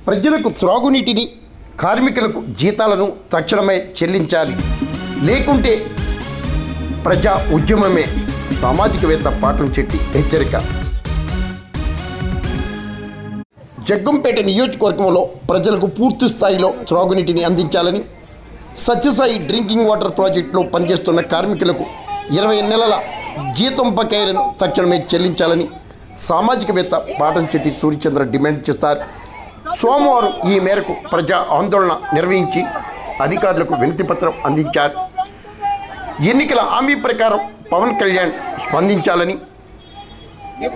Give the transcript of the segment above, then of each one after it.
ప్రజలకు త్రాగునీటిని, కార్మికులకు జీతాలను తక్షణమే చెల్లించాలి, లేకుంటే ప్రజా ఉద్యమమే. సామాజికవేత్త పాటంశెట్టి హెచ్చరిక. జగ్గంపేట నియోజకవర్గంలో ప్రజలకు పూర్తి స్థాయిలో త్రాగునీటిని అందించాలని, సత్యసాయి డ్రింకింగ్ వాటర్ ప్రాజెక్టులో పనిచేస్తున్న కార్మికులకు 20 నెలల జీతం బకాయిలను తక్షణమే చెల్లించాలని సామాజికవేత్త పాటంశెట్టి సూర్యచంద్ర డిమాండ్ చేశారు. సోమవారం ఈ మేరకు ప్రజా ఆందోళన నిర్వహించి అధికారులకు వినతిపత్రం అందించారు. ఎన్నికల హామీ ప్రకారం పవన్ కళ్యాణ్ స్పందించాలని,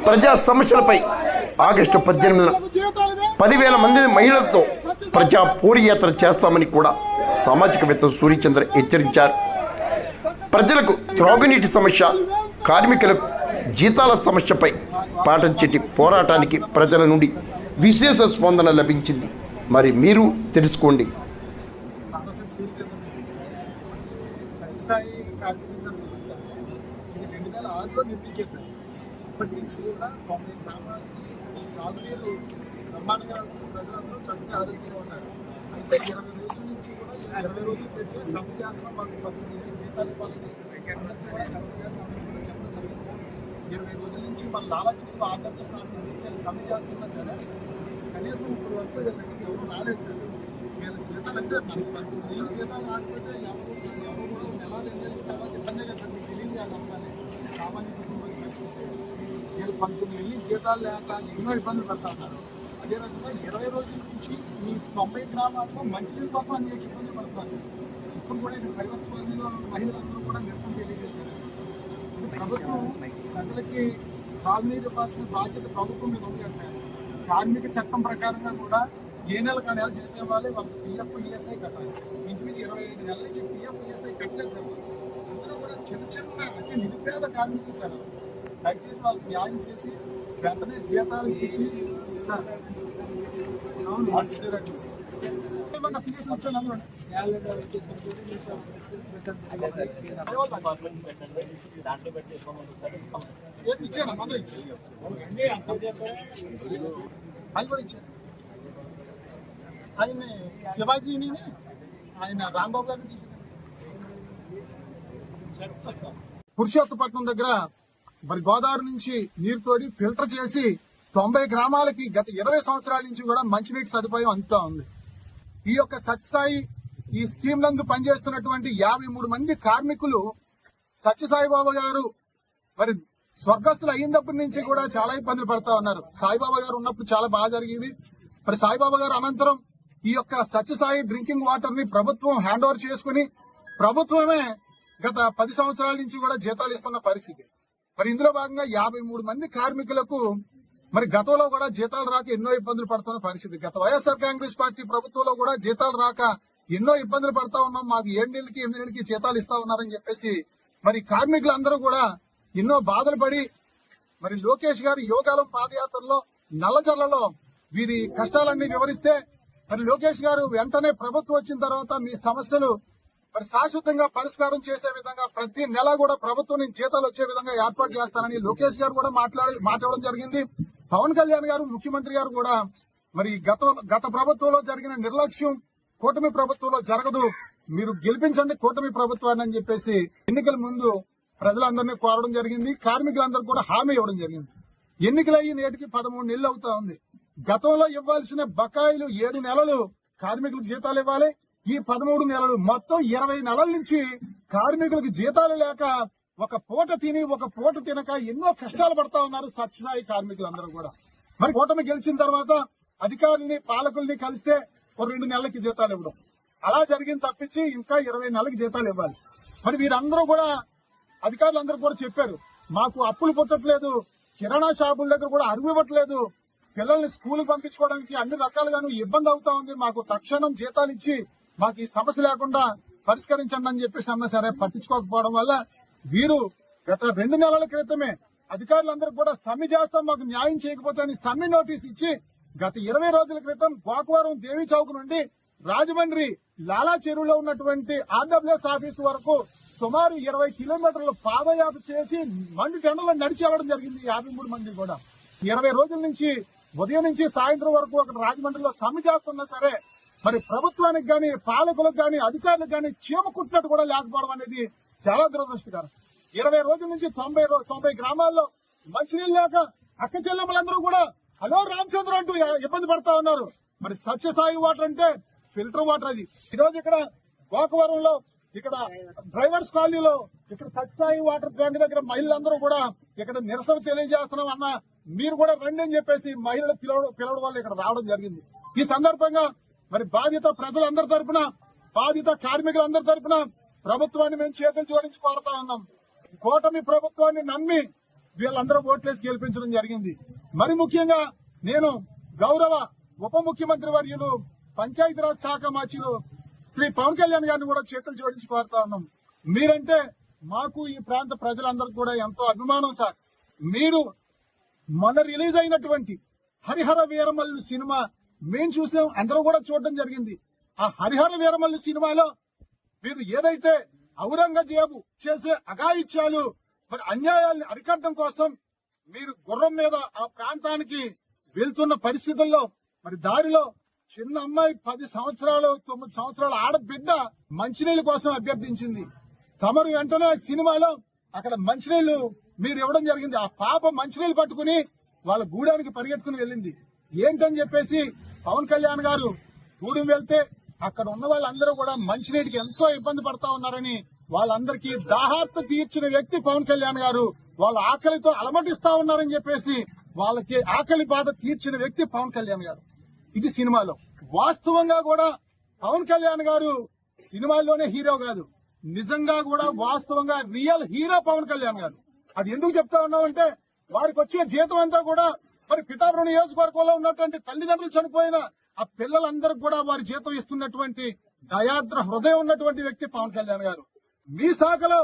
ప్రజా సమస్యలపై ఆగస్టు 18న 10,000 మంది మహిళలతో ప్రజా పోరుయాత్ర చేస్తామని కూడా సామాజికవేత్త సూర్యచంద్ర హెచ్చరించారు. ప్రజలకు త్రాగునీటి సమస్య, కార్మికులకు జీతాల సమస్యపై పాటంశెట్టి పోరాటానికి ప్రజల నుండి విశేష స్పందన లభించింది. మరి మీరు తెలుసుకోండి. ప్రజలందరూ చక్కగా ఆరోగ్యంగా ఉన్నారు. అయితే 20 రోజుల నుంచి కూడా 20 రోజులు పెట్టి సమ్మె చేస్తున్నాం, మాకు 10 జీతాలు ఇవ్వాలని 20 రోజుల నుంచి మన లాలచీలు ఆర్థిక సమ్మె చేస్తున్నా సరే కనీసం ఇప్పుడు వరకు ఎవరు రాలేదు. వీళ్ళ జీతాలు అంటే 10 జీతాలు రాకపోతే ఎవరు కూడా నెల తర్వాత ఇబ్బంది కదా, మీకు తెలియదు కాదు. సామాన్య కుటుంబాలు వీళ్ళు 19 జీతాలు లేక ఎన్నో ఇబ్బందులు పడతా ఉన్నారు. అదే రకంగా 20 రోజుల నుంచి ఈ 90 గ్రామాల్లో మంచినీళ్ళ కోసం అనేక ఇబ్బందులు పడుతున్నారు. ఇప్పుడు కూడా ఇది 50 మందిలో మహిళలందరూ కూడా నిరసన తెలియజేశారు. ప్రభుత్వం ప్రజలకి తాగునీరు ఇవ్వాల్సిన బాధ్యత ప్రభుత్వం మీద ఉంది. కార్మిక చట్టం ప్రకారంగా కూడా ఏ నెలకు ఆ నెల చేసే వాళ్ళే వాళ్ళకి పిఎఫ్, ఈఎస్ఐ కట్టాలి. ఇంచుమించు 25 నెలల నుంచి పిఎఫ్, ఈఎస్ఐ కట్టలేదు సార్. అందరూ కూడా చిన్న అతి నిరుపేద కార్మికులు సార్. దయచేసి వాళ్ళకి న్యాయం చేసి వెంటనే జీతాలు ఇచ్చి ఆయన శివాజీని ఆయన రాంబాబు గారిని పురుషోత్తపట్నం దగ్గర మరి గోదావరి నుంచి నీరు తోడి ఫిల్టర్ చేసి 90 గ్రామాలకి గత 20 సంవత్సరాల నుంచి కూడా మంచినీటి సదుపాయం అందుతా ఉంది. ఈ యొక్క సత్యసాయి ఈ స్కీమ్ నందు పనిచేస్తున్నటువంటి 53 మంది కార్మికులు సత్యసాయిబాబా గారు మరి స్వర్గస్థులు అయినప్పటి నుంచి కూడా చాలా ఇబ్బందులు పడతా ఉన్నారు. సాయిబాబా గారు ఉన్నప్పుడు చాలా బాగా జరిగింది. మరి సాయిబాబా గారు అనంతరం ఈ యొక్క సత్యసాయి డ్రింకింగ్ వాటర్ ని ప్రభుత్వం హ్యాండ్ ఓవర్ చేసుకుని ప్రభుత్వమే గత 10 సంవత్సరాల నుంచి కూడా జీతాలు ఇస్తున్న పరిస్థితి. మరి ఇందులో భాగంగా 53 మంది కార్మికులకు మరి గతంలో కూడా జీతాలు రాక ఎన్నో ఇబ్బందులు పడుతున్న పరిస్థితి. గత వైఎస్ఆర్ కాంగ్రెస్ పార్టీ ప్రభుత్వంలో కూడా జీతాలు రాక ఎన్నో ఇబ్బందులు పడతా ఉన్నాం, మాకు 7 నెలలకి 8 నెలలకి జీతాలు ఇస్తా ఉన్నారని చెప్పేసి మరి కార్మికులందరూ కూడా ఎన్నో బాధలు పడి మరి లోకేష్ గారి యోగాలం పాదయాత్రలో నల్లజర్లలో వీరి కష్టాలన్నీ వివరిస్తే మరి లోకేష్ గారు వెంటనే ప్రభుత్వం వచ్చిన తర్వాత మీ సమస్యలు మరి శాశ్వతంగా పరిష్కారం చేసే విధంగా ప్రతి నెల కూడా ప్రభుత్వం నుంచి జీతాలు వచ్చే విధంగా ఏర్పాటు చేస్తానని లోకేష్ గారు కూడా మాట్లాడడం జరిగింది. పవన్ కళ్యాణ్ గారు ముఖ్యమంత్రి గారు కూడా మరి గత ప్రభుత్వంలో జరిగిన నిర్లక్ష్యం కూటమి ప్రభుత్వంలో జరగదు, మీరు గెలిపించండి కూటమి ప్రభుత్వాన్ని అని చెప్పేసి ఎన్నికల ముందు ప్రజలందరినీ కోరడం జరిగింది. కార్మికులందరూ కూడా హామీ ఇవ్వడం జరిగింది. ఎన్నికలయ్యి నేటికి 13 నెలలు అవుతా ఉంది. గతంలో ఇవ్వాల్సిన బకాయిలు 7 నెలలు కార్మికులకు జీతాలు ఇవ్వాలి. ఈ 13 నెలలు మొత్తం 20 నెలల నుంచి కార్మికులకు జీతాలు లేక ఒక పూట తిని ఒక పూట తినక ఎన్నో కష్టాలు పడతా ఉన్నారు సత్యసాయి కార్మికులందరూ కూడా. మరి కూటమి గెలిచిన తర్వాత అధికారుల్ని పాలకుల్ని కలిస్తే ఒక 2 నెలలకి జీతాలు ఇవ్వడం అలా జరిగింది తప్పించి ఇంకా 20 నెలలకి జీతాలు ఇవ్వాలి. మరి వీరందరూ కూడా అధికారులందరూ కూడా చెప్పారు, మాకు అప్పులు పుట్టట్లేదు, కిరాణా షాపుల దగ్గర కూడా అరువు ఇవ్వట్లేదు, పిల్లల్ని స్కూల్ పంపించుకోవడానికి అన్ని రకాలుగాను ఇబ్బంది అవుతా ఉంది, మాకు తక్షణం జీతాలు ఇచ్చి మాకు ఈ సమస్య లేకుండా పరిష్కరించండి అని చెప్పేసి అన్నా సరే పట్టించుకోకపోవడం వల్ల వీరు గత 2 నెలల క్రితమే అధికారులందరూ కూడా సమ్మె చేస్తాం, మాకు న్యాయం చేయకపోతే అని సమ్మె నోటీస్ ఇచ్చి గత 20 రోజుల క్రితం గోకవరం దేవి చౌక్ నుండి రాజమండ్రి లాలా చెరువులో ఉన్నటువంటి ఆర్డబ్ల్యూఎస్ ఆఫీస్ వరకు సుమారు 20 కిలోమీటర్లు పాదయాత్ర చేసి మండు టెండలో నడిచి వెళ్ళడం జరిగింది. 53 మంది కూడా 20 రోజుల నుంచి ఉదయం నుంచి సాయంత్రం వరకు అక్కడ రాజమండ్రిలో సమ్మె చేస్తున్నా సరే మరి ప్రభుత్వానికి గాని పాలకులకు గాని అధికారులకు గాని చీమ కుట్టినట్టు కూడా లేకపోవడం అనేది చాలా దురదృష్టకరం. 20 రోజుల నుంచి 90 గ్రామాల్లో మంచినీళ్ళు లేక అక్క చెల్లెమ్మలందరూ కూడా హలో రామచంద్ర అంటూ ఇబ్బంది పడతా ఉన్నారు. మరి సత్యసాయి వాటర్ అంటే ఫిల్టర్ వాటర్ అది. ఈ రోజు ఇక్కడ గోకవరంలో ఇక్కడ డ్రైవర్స్ కాలనీలో ఇక్కడ సత్యసాయి వాటర్ ట్యాంక్ దగ్గర మహిళలందరూ కూడా ఇక్కడ నిరసన తెలియజేస్తున్నాం అన్న మీరు కూడా రండి అని చెప్పేసి మహిళలు పిలవడం వల్ల ఇక్కడ రావడం జరిగింది. ఈ సందర్భంగా మరి బాధిత ప్రజలందరి తరపున బాధిత కార్మికులందరి తరపున ప్రభుత్వాన్ని మేము చేతులు జోడించి కోరుతా ఉన్నాం. కూటమి ప్రభుత్వాన్ని నమ్మి వీళ్ళందరూ ఓట్లేసి గెలిపించడం జరిగింది. మరి ముఖ్యంగా నేను గౌరవ ఉప ముఖ్యమంత్రి వర్యులు పంచాయతీరాజ్ శాఖ మంత్రులు శ్రీ పవన్ కళ్యాణ్ గారిని కూడా చేతులు జోడించి కోరుతా ఉన్నాం. మీరంటే మాకు ఈ ప్రాంత ప్రజలందరికీ కూడా ఎంతో అభిమానం సార్. మీరు మొన్న రిలీజ్ అయినటువంటి హరిహర వీరమల్లు సినిమా మేం చూసాం, అందరూ కూడా చూడడం జరిగింది. ఆ హరిహర వీరమల్లు సినిమాలో మీరు ఏదైతే ఔరంగజేబు చేసే అఘాయిత్యాలు మరి అన్యాయాల్ని అరికట్టడం కోసం మీరు గుర్రం మీద ఆ ప్రాంతానికి వెళ్తున్న పరిస్థితుల్లో మరి దారిలో చిన్న అమ్మాయి 10 సంవత్సరాలు 9 సంవత్సరాల ఆడబిడ్డ మంచినీళ్ళ కోసం అభ్యర్థించింది. తమరు వెంటనే సినిమాలో అక్కడ మంచినీళ్లు మీరు ఇవ్వడం జరిగింది. ఆ పాప మంచినీళ్లు పట్టుకుని వాళ్ళ గూడానికి పరిగెట్టుకుని వెళ్ళింది. ఏంటని చెప్పేసి పవన్ కళ్యాణ్ గారు గూడెం వెళ్తే అక్కడ ఉన్న వాళ్ళందరూ కూడా మంచినీటికి ఎంతో ఇబ్బంది పడతా ఉన్నారని వాళ్ళందరికీ దాహార్త తీర్చిన వ్యక్తి పవన్ కళ్యాణ్ గారు. వాళ్ళ ఆకలితో అలమటిస్తా ఉన్నారని చెప్పేసి వాళ్ళకి ఆకలి బాధ తీర్చిన వ్యక్తి పవన్ కళ్యాణ్ గారు. ఇది సినిమాలో. వాస్తవంగా కూడా పవన్ కళ్యాణ్ గారు సినిమాల్లోనే హీరో కాదు, నిజంగా కూడా వాస్తవంగా రియల్ హీరో పవన్ కళ్యాణ్ గారు. అది ఎందుకు చెప్తా ఉన్నామంటే వారికి వచ్చే జీతం అంతా కూడా మరి పిఠాపురం నియోజకవర్గంలో ఉన్నటువంటి తల్లిదండ్రులు చనిపోయిన ఆ పిల్లలందరికీ కూడా వారి జీతం ఇస్తున్నటువంటి దయాద్ర హృదయం ఉన్నటువంటి వ్యక్తి పవన్ కళ్యాణ్ గారు. మీ శాఖలో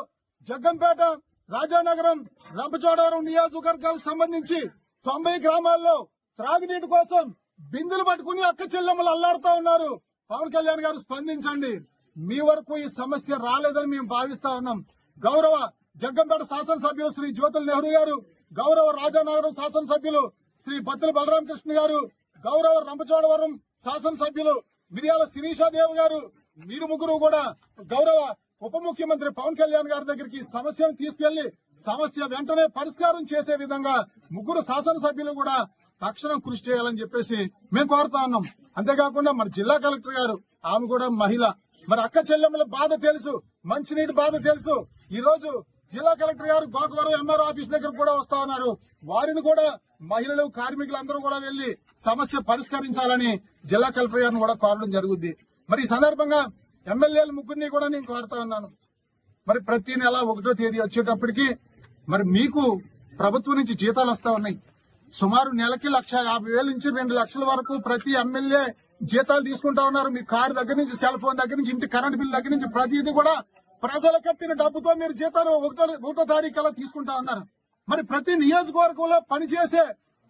జగ్గంపేట, రాజానగరం, రంపచోడవరం నియోజకవర్గాలకు సంబంధించి 90 గ్రామాల్లో త్రాగునీటి కోసం బిందులు పట్టుకుని అక్క చెల్లెమ్మలు అల్లాడుతా ఉన్నారు. పవన్ కళ్యాణ్ గారు స్పందించండి. మీ వరకు ఈ సమస్య రాలేదని మేము భావిస్తా ఉన్నాం. గౌరవ జగ్గంపేట శాసనసభ్యులు శ్రీ జ్యోతుల నెహ్రూ గారు, గౌరవ రాజానగరం శాసనసభ్యులు శ్రీ బత్తుల బలరామకృష్ణ గారు, గౌరవ రంపచోడవరం శాసనసభ్యులు మిర్యాల శిరీషాదేవి గారు, మీరు ముగ్గురు కూడా గౌరవ ఉప ముఖ్యమంత్రి పవన్ కళ్యాణ్ గారి దగ్గరికి సమస్యను తీసుకెళ్లి సమస్య వెంటనే పరిష్కారం చేసే విధంగా ముగ్గురు శాసనసభ్యులు కూడా తక్షణం కృషి చేయాలని చెప్పేసి మేము కోరుతా ఉన్నాం. అంతేకాకుండా మన జిల్లా కలెక్టర్ గారు, ఆమె కూడా మహిళ, మరి అక్క చెల్లెమ్మల బాధ తెలుసు, మంచినీటి బాధ తెలుసు. ఈ రోజు జిల్లా కలెక్టర్ గారు గోకవరం ఎంఆర్ఓ ఆఫీస్ దగ్గర కూడా వస్తా ఉన్నారు. వారిని కూడా మహిళలు కార్మికులందరూ కూడా వెళ్లి సమస్య పరిష్కరించాలని జిల్లా కలెక్టర్ గారిని కూడా కోరడం జరుగుద్ది. మరి ఈ సందర్భంగా ఎమ్మెల్యేల ముగ్గురిని కూడా నేను కోరుతా ఉన్నాను. మరి ప్రతి నెల 1వ తేదీ వచ్చేటప్పటికి మరి మీకు ప్రభుత్వం నుంచి జీతాలు వస్తా ఉన్నాయి. సుమారు నెలకి 1,50,000 నుంచి 2 లక్షల వరకు ప్రతి ఎమ్మెల్యే జీతాలు తీసుకుంటా ఉన్నారు. మీ కారు దగ్గర నుంచి, సెల్ ఫోన్ దగ్గర నుంచి, ఇంటి కరెంట్ బిల్ దగ్గర నుంచి ప్రతిదీ కూడా ప్రజలు కట్టిన డబ్బుతో మీరు జీతాలు 1వ తారీఖు అలా తీసుకుంటా ఉన్నారు. మరి ప్రతి నియోజకవర్గంలో పనిచేసే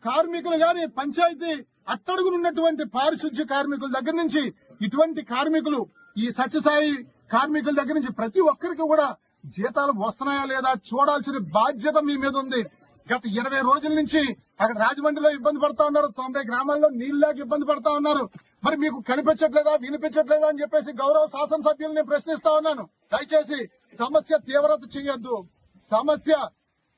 కార్మికులు గాని, పంచాయతీ అట్టడుగునున్నటువంటి పారిశుద్ధ్య కార్మికుల దగ్గర నుంచి ఇటువంటి కార్మికులు, ఈ సత్యసాయి కార్మికుల దగ్గర నుంచి ప్రతి ఒక్కరికి కూడా జీతాలు వస్తున్నాయా లేదా చూడాల్సిన బాధ్యత మీ మీద ఉంది. గత 20 రోజుల నుంచి అక్కడ రాజమండ్రిలో ఇబ్బంది పడతా ఉన్నారు. 90 గ్రామాల్లో నీళ్లు లేక ఇబ్బంది పడతా ఉన్నారు. మరి మీకు కనిపించట్లేదా, వినిపించట్లేదా అని చెప్పేసి గౌరవ శాసనసభ్యుల్ని ప్రశ్నిస్తా ఉన్నాను. దయచేసి సమస్య తీవ్రత చేయొద్దు. సమస్య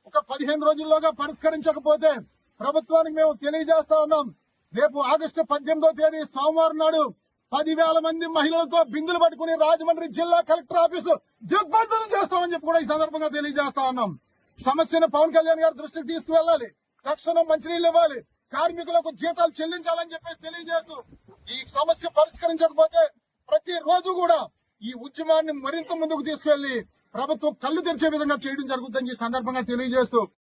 ఒక 15 రోజుల్లోగా పరిష్కరించకపోతే ప్రభుత్వానికి మేము తెలియజేస్తా ఉన్నాం. రేపు ఆగస్టు 18వ తేదీ సోమవారం నాడు 10,000 మంది మహిళలతో బిందులు పట్టుకుని రాజమండ్రి జిల్లా కలెక్టర్ ఆఫీసు దిగ్బంధనం చేస్తామని చెప్పి కూడా ఈ సందర్భంగా తెలియజేస్తా ఉన్నాం. సమస్యను పవన్ కళ్యాణ్ గారి దృష్టికి తీసుకువెళ్లాలి. తక్షణం మంచినీళ్లు ఇవ్వాలి, కార్మికులకు జీతాలు చెల్లించాలని చెప్పేసి తెలియజేస్తూ ఈ సమస్య పరిష్కరించకపోతే ప్రతి రోజు కూడా ఈ ఉద్యమాన్ని మరింత ముందుకు తీసుకెళ్లి ప్రభుత్వం కళ్లు తెరిచే విధంగా చేయడం జరుగుతుందని ఈ సందర్భంగా తెలియజేస్తూ